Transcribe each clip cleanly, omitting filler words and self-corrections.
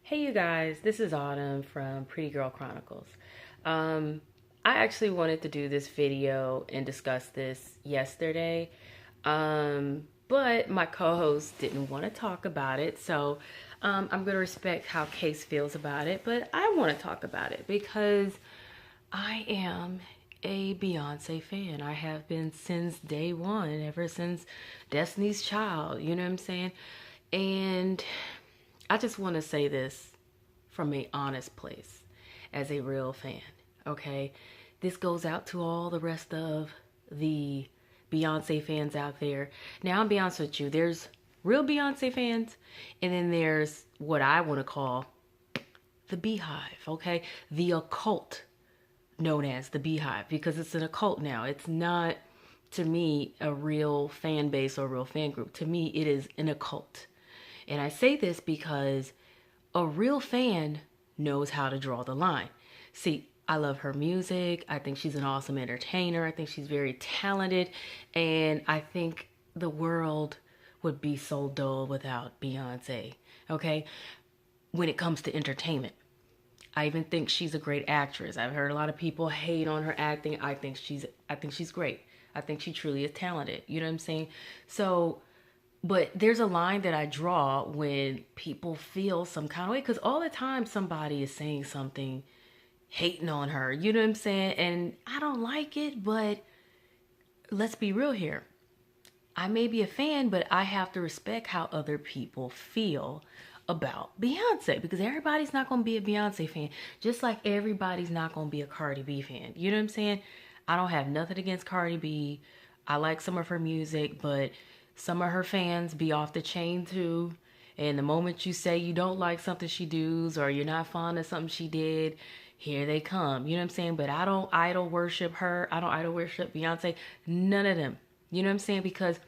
Hey you guys, this is Autumn from Pretty Girl Chronicles. I actually wanted to do this video and discuss this yesterday, but my co-host didn't want to talk about it, so I'm going to respect how Case feels about it, but I want to talk about it because I am a Beyonce fan. I have been since day one, ever since Destiny's Child, you know what I'm saying? And I just want to say this from a honest place as a real fan, okay? This goes out to all the rest of the Beyonce fans out there. Now, I'll be honest with you, there's real Beyonce fans, and then there's what I want to call the Beyhive, okay? The occult, known as the Beyhive, because it's an occult now. It's not, to me, a real fan base or a real fan group. To me, it is an occult. And I say this because a real fan knows how to draw the line. See, I love her music. I think she's an awesome entertainer. I think she's very talented. And I think the world would be so dull without Beyonce, okay? When it comes to entertainment. I even think she's a great actress. I've heard a lot of people hate on her acting. I think she's great. I think she truly is talented. You know what I'm saying? So, but there's a line that I draw when people feel some kind of way, because all the time somebody is saying something, hating on her. You know what I'm saying? And I don't like it, but let's be real here. I may be a fan, but I have to respect how other people feel about Beyonce, because everybody's not going to be a Beyonce fan, just like everybody's not going to be a Cardi B fan. You know what I'm saying? I don't have nothing against Cardi B. I like some of her music, but some of her fans be off the chain too. And the moment you say you don't like something she does or you're not fond of something she did, here they come. You know what I'm saying? But I don't idol worship her. I don't idol worship Beyonce. None of them. You know what I'm saying? Because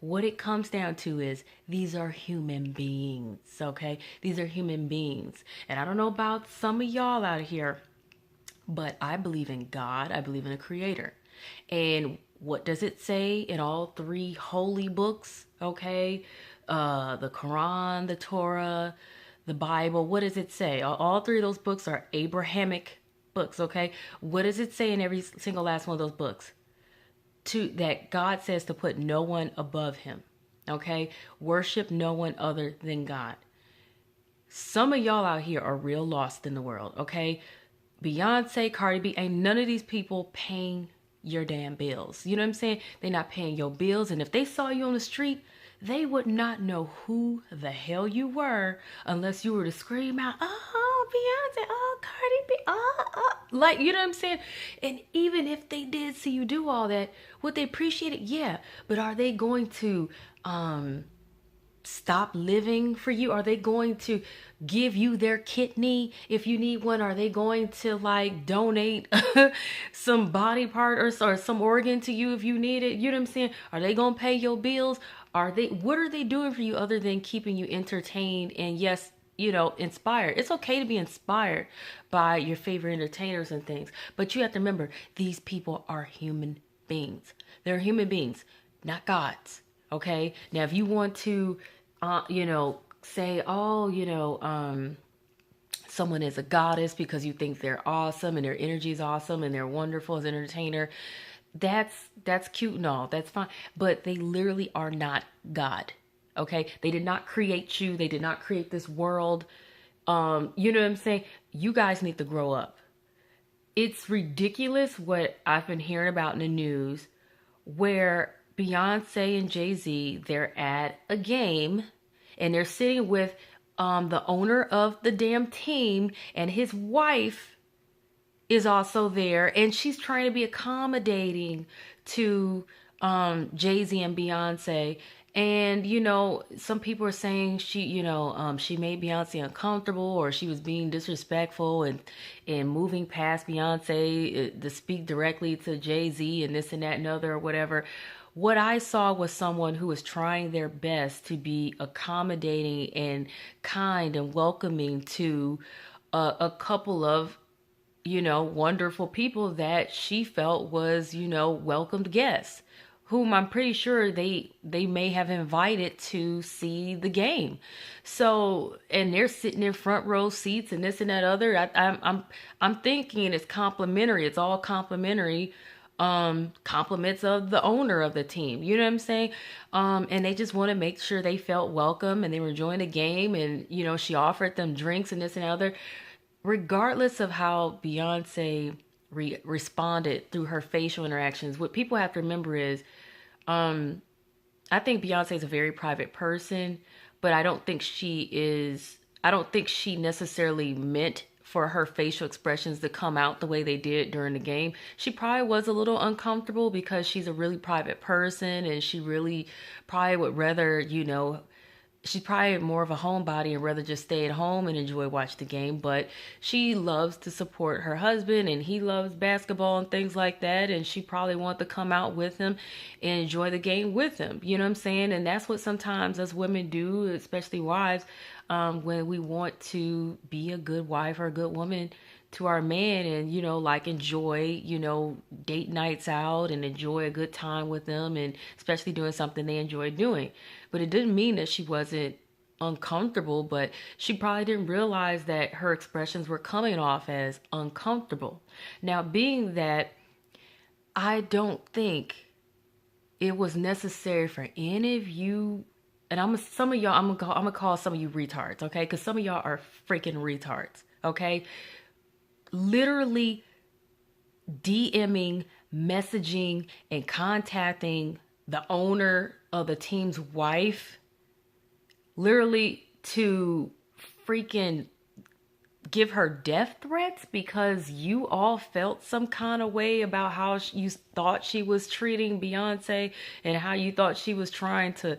what it comes down to is these are human beings, okay? These are human beings. And I don't know about some of y'all out here, but I believe in God. I believe in a creator. And what does it say in all three holy books, okay? The Quran, the Torah, the Bible. What does it say? All three of those books are Abrahamic books, okay? What does it say in every single last one of those books? That God says to put no one above him, okay? Worship no one other than God. Some of y'all out here are real lost in the world, okay? Beyonce, Cardi B, ain't none of these people paying your damn bills. You know what I'm saying? They're not paying your bills. And if they saw you on the street, they would not know who the hell you were unless you were to scream out, oh, Beyonce, oh, Cardi B, oh. Like, you know what I'm saying? And even if they did see you do all that, would they appreciate it? Yeah. But are they going to stop living for you? Are they going to give you their kidney if you need one? Are they going to like donate some body part or some organ to you if you need it? You know what I'm saying? Are they going to pay your bills? What are they doing for you other than keeping you entertained and, yes, you know, inspired? It's okay to be inspired by your favorite entertainers and things, but you have to remember, these people are human beings. They're human beings, not gods. Okay. Now, if you want to, say, oh, someone is a goddess because you think they're awesome and their energy is awesome and they're wonderful as an entertainer, that's cute and all. That's fine. But they literally are not God. Okay. They did not create you. They did not create this world. You know what I'm saying? You guys need to grow up. It's ridiculous what I've been hearing about in the news where Beyonce and Jay Z, they're at a game and they're sitting with the owner of the damn team, and his wife is also there, and she's trying to be accommodating to Jay Z and Beyonce. And, you know, some people are saying she made Beyonce uncomfortable, or she was being disrespectful and moving past Beyonce to speak directly to Jay Z and this and that and other or whatever. What I saw was someone who was trying their best to be accommodating and kind and welcoming to a couple of, wonderful people that she felt was, welcomed guests whom I'm pretty sure they may have invited to see the game. So, and they're sitting in front row seats and this and that other. I'm thinking it's complimentary. It's all complimentary. Compliments of the owner of the team. You know what I'm saying? And they just want to make sure they felt welcome and they were enjoying the game. And, you know, she offered them drinks and this and other. Regardless of how Beyonce responded through her facial interactions, what people have to remember is, I think Beyonce is a very private person, but I don't think she necessarily meant for her facial expressions to come out the way they did during the game. She probably was a little uncomfortable because she's a really private person and she really probably would rather, you know, she's probably more of a homebody and rather just stay at home and enjoy watch the game. But she loves to support her husband and he loves basketball and things like that. And she probably wants to come out with him and enjoy the game with him. You know what I'm saying? And that's what sometimes us women do, especially wives, when we want to be a good wife or a good woman to our man and, you know, like enjoy, you know, date nights out and enjoy a good time with them and especially doing something they enjoy doing. But it didn't mean that she wasn't uncomfortable, but she probably didn't realize that her expressions were coming off as uncomfortable. Now, being that I don't think it was necessary for any of you, and I'm gonna call some of you retards, okay? Because some of y'all are freaking retards, okay? Literally DMing, messaging, and contacting the owner of the team's wife, literally to freaking give her death threats because you all felt some kind of way about how you thought she was treating Beyonce and how you thought she was trying to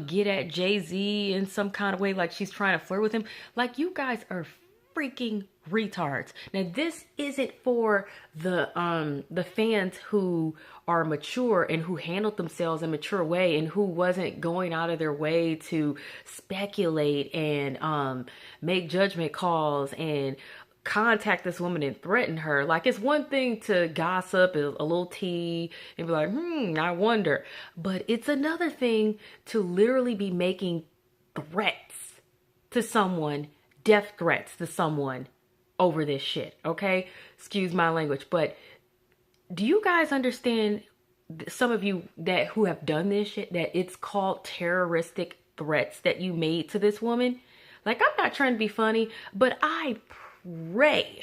get at Jay Z in some kind of way, like she's trying to flirt with him. Like, you guys are freaking retards. Now, this isn't for the fans who are mature and who handled themselves in a mature way and who wasn't going out of their way to speculate and make judgment calls and contact this woman and threaten her. Like, it's one thing to gossip a little tea and be like, I wonder. But it's another thing to literally be making threats to someone, death threats to someone over this shit, okay? Excuse my language, but do you guys understand, some of you that who have done this shit, that it's called terroristic threats that you made to this woman? Like, I'm not trying to be funny, but I pray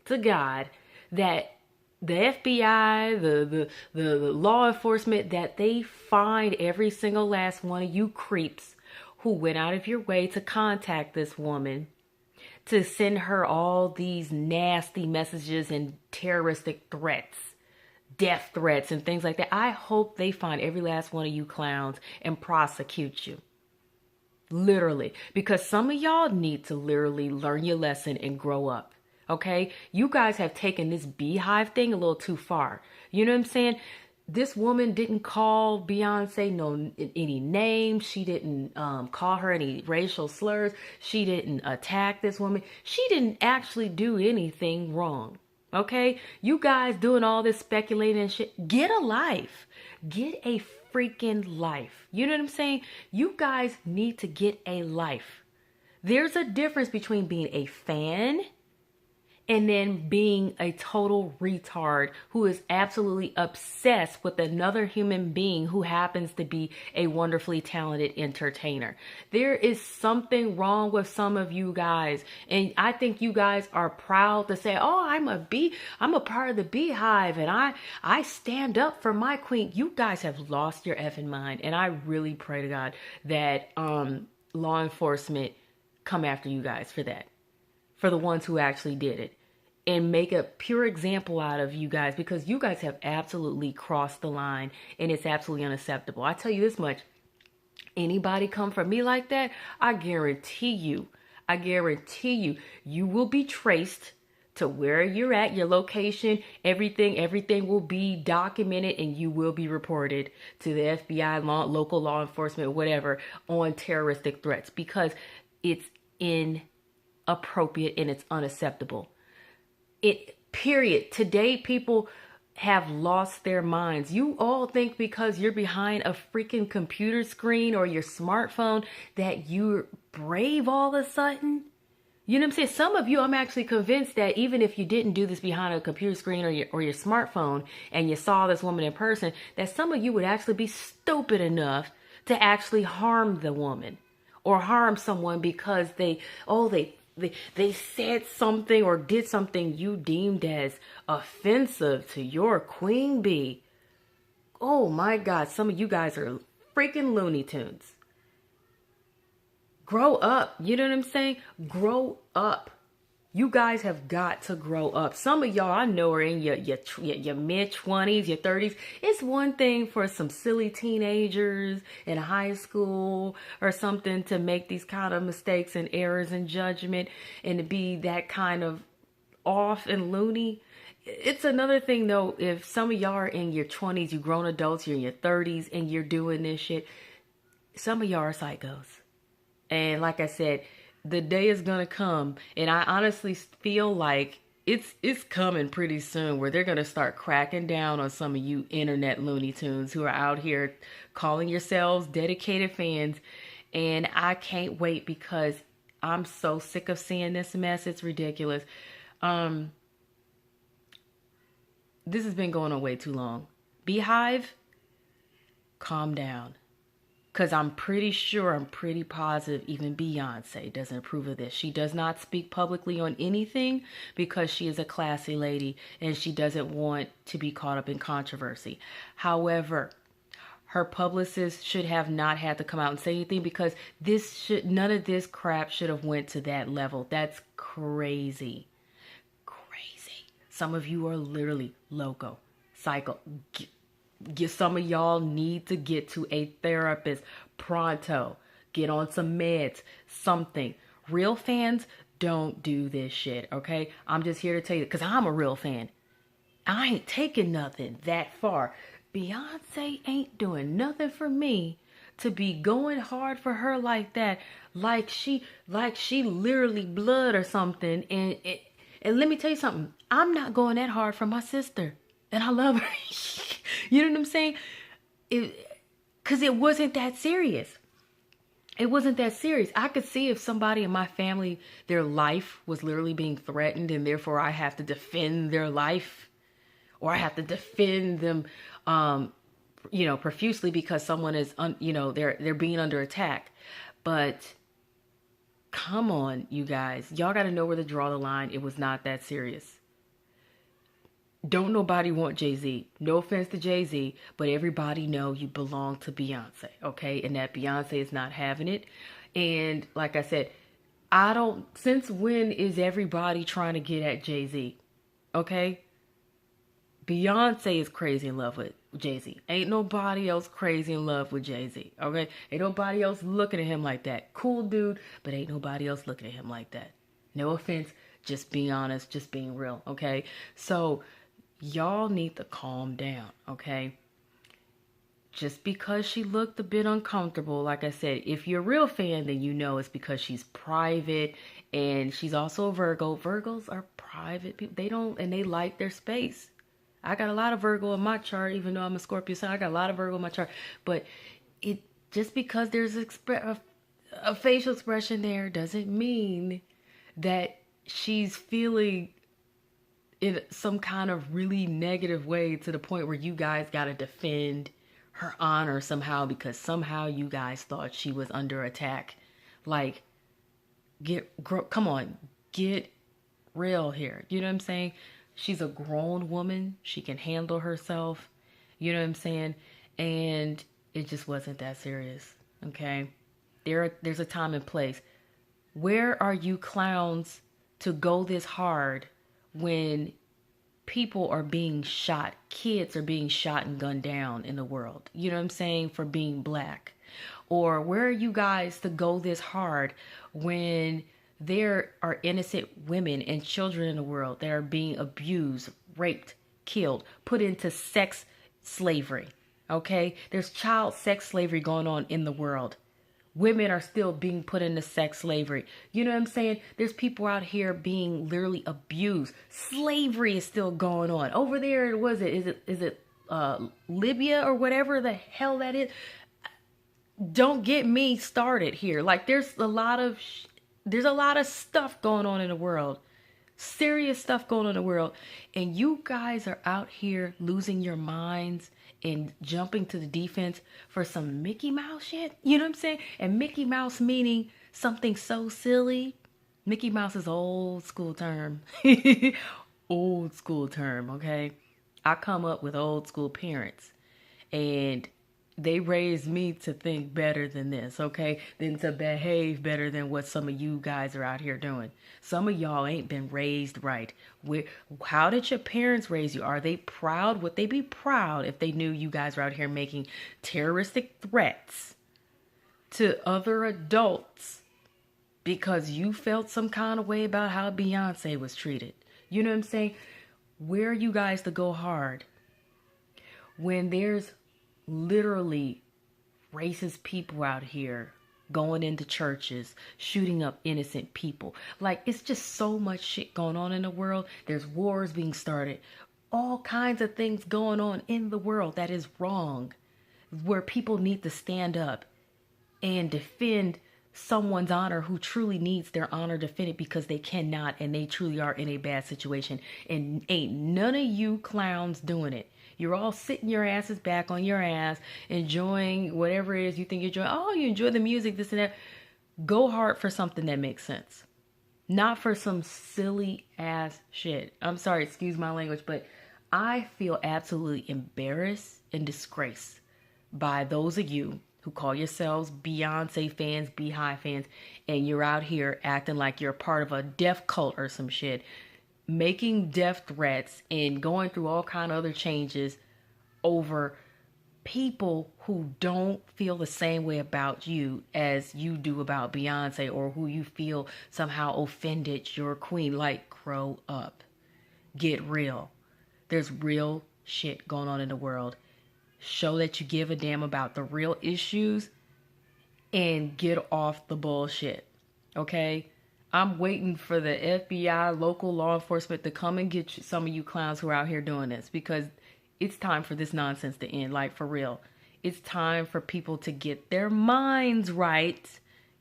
to God that the FBI, the law enforcement, that they find every single last one of you creeps who went out of your way to contact this woman, to send her all these nasty messages and terroristic threats, death threats and things like that. I hope they find every last one of you clowns and prosecute you. Literally. Because some of y'all need to literally learn your lesson and grow up. Okay? You guys have taken this Beyhive thing a little too far. You know what I'm saying? This woman didn't call Beyonce any names. She didn't call her any racial slurs. She didn't attack this woman. She didn't actually do anything wrong. Okay? You guys doing all this speculating and shit. Get a life. Get a freaking life. You know what I'm saying? You guys need to get a life. There's a difference between being a fan and then being a total retard who is absolutely obsessed with another human being who happens to be a wonderfully talented entertainer. There is something wrong with some of you guys. And I think you guys are proud to say, oh, I'm a part of the Beyhive and I stand up for my queen. You guys have lost your effing mind. And I really pray to God that law enforcement come after you guys for that. For the ones who actually did it, and make a pure example out of you guys, because you guys have absolutely crossed the line and it's absolutely unacceptable. I tell you this much, anybody come for me like that, I guarantee you, you will be traced to where you're at, your location, everything will be documented and you will be reported to the FBI, local law enforcement, whatever, on terroristic threats, because it's inappropriate and it's unacceptable. Period. Today, people have lost their minds. You all think because you're behind a freaking computer screen or your smartphone that you're brave all of a sudden. You know what I'm saying? Some of you, I'm actually convinced that even if you didn't do this behind a computer screen or your smartphone and you saw this woman in person, that some of you would actually be stupid enough to actually harm the woman or harm someone because they said something or did something you deemed as offensive to your queen bee. Oh my God, some of you guys are freaking Looney Tunes. Grow up. You know what I'm saying? Grow up. You guys have got to grow up. Some of y'all I know are in your mid-20s, your 30s. It's one thing for some silly teenagers in high school or something to make these kind of mistakes and errors in judgment and to be that kind of off and loony. It's another thing, though, if some of y'all are in your 20s, you grown adults, you're in your 30s, and you're doing this shit. Some of y'all are psychos. And like I said, the day is going to come, and I honestly feel like it's coming pretty soon where they're going to start cracking down on some of you internet Looney Tunes who are out here calling yourselves dedicated fans. And I can't wait because I'm so sick of seeing this mess. It's ridiculous. This has been going on way too long. Beyhive, calm down. Because I'm pretty positive even Beyonce doesn't approve of this. She does not speak publicly on anything because she is a classy lady and she doesn't want to be caught up in controversy. However, her publicist should have not had to come out and say anything because none of this crap should have went to that level. That's crazy. Crazy. Some of you are literally loco, psycho. Some of y'all need to get to a therapist pronto. Get on some meds, something. Real fans don't do this shit, okay? I'm just here to tell you, because I'm a real fan. I ain't taking nothing that far. Beyonce ain't doing nothing for me to be going hard for her like that. Like she literally blood or something. And let me tell you something. I'm not going that hard for my sister. And I love her. You know what I'm saying? Because it wasn't that serious. It wasn't that serious. I could see if somebody in my family, their life was literally being threatened and therefore I have to defend their life or I have to defend them, profusely because someone is, they're being under attack. But come on, you guys. Y'all got to know where to draw the line. It was not that serious. Don't nobody want Jay Z. No offense to Jay Z, but everybody know you belong to Beyonce, okay? And that Beyonce is not having it. And like I said, since when is everybody trying to get at Jay Z? Okay? Beyonce is crazy in love with Jay Z. Ain't nobody else crazy in love with Jay Z, okay? Ain't nobody else looking at him like that. Cool dude, but ain't nobody else looking at him like that. No offense, just being honest, just being real, okay? So y'all need to calm down, okay? Just because she looked a bit uncomfortable, like I said, if you're a real fan, then you know it's because she's private and she's also a Virgo. Virgos are private people. They like their space. I got a lot of Virgo in my chart, even though I'm a Scorpio sign. I got a lot of Virgo in my chart. But just because there's a facial expression there doesn't mean that she's feeling in some kind of really negative way to the point where you guys got to defend her honor somehow because somehow you guys thought she was under attack. Like, come on, get real here. You know what I'm saying? She's a grown woman. She can handle herself. You know what I'm saying? And it just wasn't that serious. Okay? There's a time and place. Where are you clowns to go this hard when people are being shot, kids are being shot and gunned down in the world? You know what I'm saying? For being black. Or where are you guys to go this hard when there are innocent women and children in the world that are being abused, raped, killed, put into sex slavery? Okay? There's child sex slavery going on in the world. Women are still being put into sex slavery. You know what I'm saying? There's people out here being literally abused. Slavery is still going on. Over there, is it Libya or whatever the hell that is? Don't get me started here. Like there's a lot of stuff going on in the world. Serious stuff going on in the world. And you guys are out here losing your minds and jumping to the defense for some Mickey Mouse shit. You know what I'm saying? And Mickey Mouse meaning something so silly. Mickey Mouse is old school term. Old school term, okay? I come up with old school parents. And they raised me to think better than this, okay? Than to behave better than what some of you guys are out here doing. Some of y'all ain't been raised right. How did your parents raise you? Are they proud? Would they be proud if they knew you guys were out here making terroristic threats to other adults because you felt some kind of way about how Beyonce was treated? You know what I'm saying? Where are you guys to go hard when there's literally racist people out here going into churches, shooting up innocent people? Like, it's just so much shit going on in the world. There's wars being started. All kinds of things going on in the world that is wrong, where people need to stand up and defend someone's honor who truly needs their honor defended because they cannot and they truly are in a bad situation. And ain't none of you clowns doing it. You're all sitting your asses back on your ass, enjoying whatever it is you think you're enjoying. Oh, you enjoy the music, this and that. Go hard for something that makes sense. Not for some silly ass shit. I'm sorry, excuse my language, but I feel absolutely embarrassed and disgraced by those of you who call yourselves Beyonce fans, Beyhive fans, and you're out here acting like you're a part of a death cult or some shit, making death threats and going through all kind of other changes over people who don't feel the same way about you as you do about Beyonce, or who you feel somehow offended your queen. Like, grow up. Get real. There's real shit going on in the world. Show that you give a damn about the real issues and get off the bullshit. Okay? I'm waiting for the FBI, local law enforcement to come and get some of you clowns who are out here doing this, because it's time for this nonsense to end. Like, for real. It's time for people to get their minds right.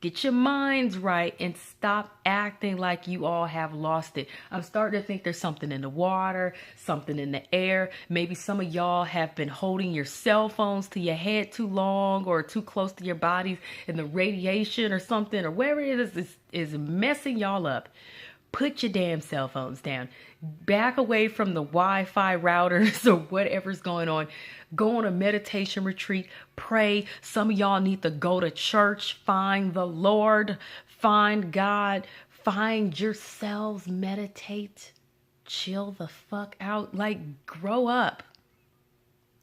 Get your minds right and stop acting like you all have lost it. I'm starting to think there's something in the water, something in the air. Maybe some of y'all have been holding your cell phones to your head too long or too close to your bodies, and the radiation or something or whatever it is messing y'all up. Put your damn cell phones down. Back away from the Wi-Fi routers or whatever's going on. Go on a meditation retreat. Pray. Some of y'all need to go to church. Find the Lord. Find God. Find yourselves. Meditate. Chill the fuck out. Like, grow up.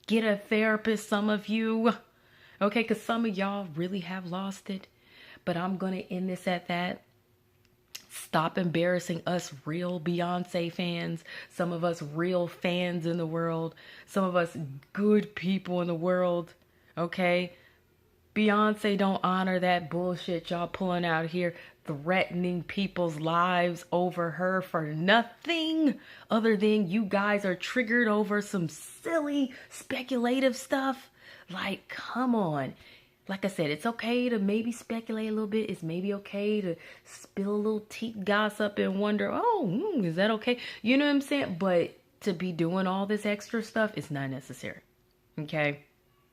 Get a therapist, some of you. Okay, because some of y'all really have lost it. But I'm going to end this at that. Stop embarrassing us real Beyonce fans. Some of us real fans in the world. Some of us good people in the world. Okay? Beyonce don't honor that bullshit y'all pulling out here, threatening people's lives over her for nothing other than you guys are triggered over some silly speculative stuff. Like, come on. Like I said, it's okay to maybe speculate a little bit. It's maybe okay to spill a little tea gossip and wonder, oh, is that okay? You know what I'm saying? But to be doing all this extra stuff is not necessary. Okay?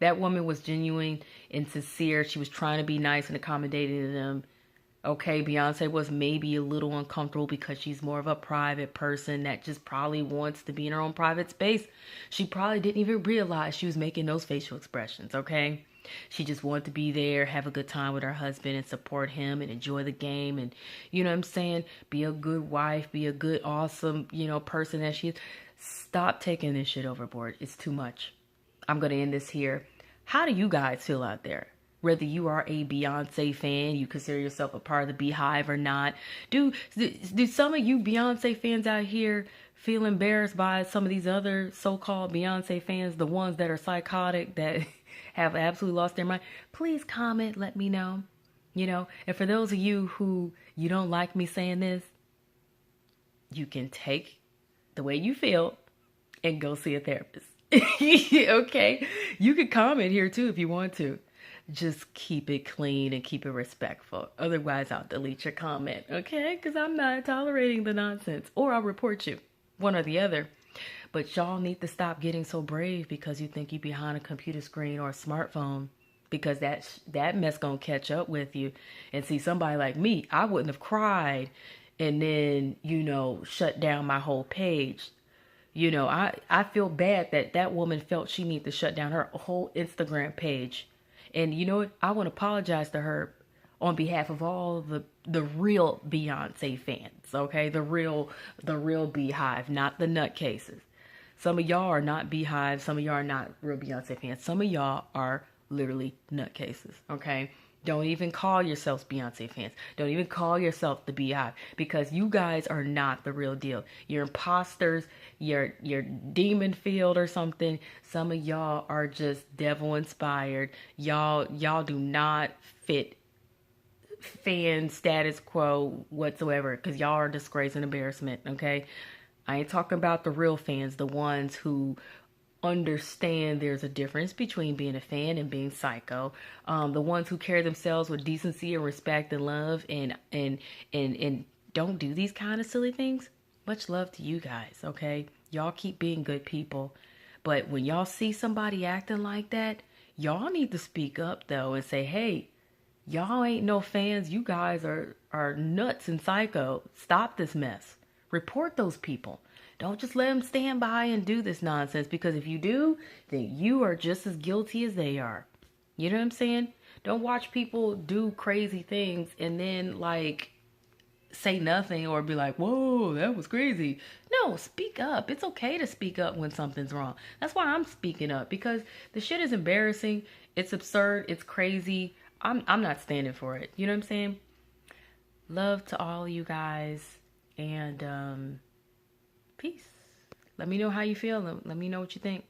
That woman was genuine and sincere. She was trying to be nice and accommodating to them. Okay, Beyonce was maybe a little uncomfortable because she's more of a private person that just probably wants to be in her own private space. She probably didn't even realize she was making those facial expressions, okay? She just wanted to be there, have a good time with her husband and support him and enjoy the game and, you know what I'm saying, be a good wife, be a good, awesome, person that she is. Stop taking this shit overboard. It's too much. I'm going to end this here. How do you guys feel out there? Whether you are a Beyonce fan, you consider yourself a part of the Beyhive or not. Do some of you Beyonce fans out here feel embarrassed by some of these other so-called Beyonce fans, the ones that are psychotic, that have absolutely lost their mind? Please comment, let me know. And for those of you who you don't like me saying this, you can take the way you feel and go see a therapist. Okay? You can comment here too if you want to. Just keep it clean and keep it respectful. Otherwise, I'll delete your comment, okay? Because I'm not tolerating the nonsense. Or I'll report you. One or the other. But y'all need to stop getting so brave because you think you're behind a computer screen or a smartphone. Because that mess gonna catch up with you. And see, somebody like me, I wouldn't have cried and then, shut down my whole page. I feel bad that woman felt she needed to shut down her whole Instagram page. And you know what? I want to apologize to her on behalf of all the real Beyonce fans, okay? The real Beyhive, not the nutcases. Some of y'all are not Beyhive. Some of y'all are not real Beyonce fans. Some of y'all are literally nutcases, okay? Don't even call yourselves Beyonce fans. Don't even call yourself the Beyhive because you guys are not the real deal. You're imposters. You're demon field or something. Some of y'all are just devil inspired. Y'all do not fit fan status quo whatsoever because y'all are a disgrace and embarrassment, okay? I ain't talking about the real fans, the ones who understand there's a difference between being a fan and being psycho. The ones who carry themselves with decency and respect and love and don't do these kind of silly things. Much love to you guys, okay? Y'all keep being good people. But when y'all see somebody acting like that, y'all need to speak up though and say, hey, y'all ain't no fans. You guys are nuts and psycho. Stop this mess. Report those people. Don't just let them stand by and do this nonsense because if you do, then you are just as guilty as they are. You know what I'm saying? Don't watch people do crazy things and then say nothing or be like, whoa, that was crazy. No, speak up. It's okay to speak up when something's wrong. That's why I'm speaking up because the shit is embarrassing. It's absurd. It's crazy. I'm not standing for it. You know what I'm saying? Love to all you guys and peace. Let me know how you feel. Let me know what you think.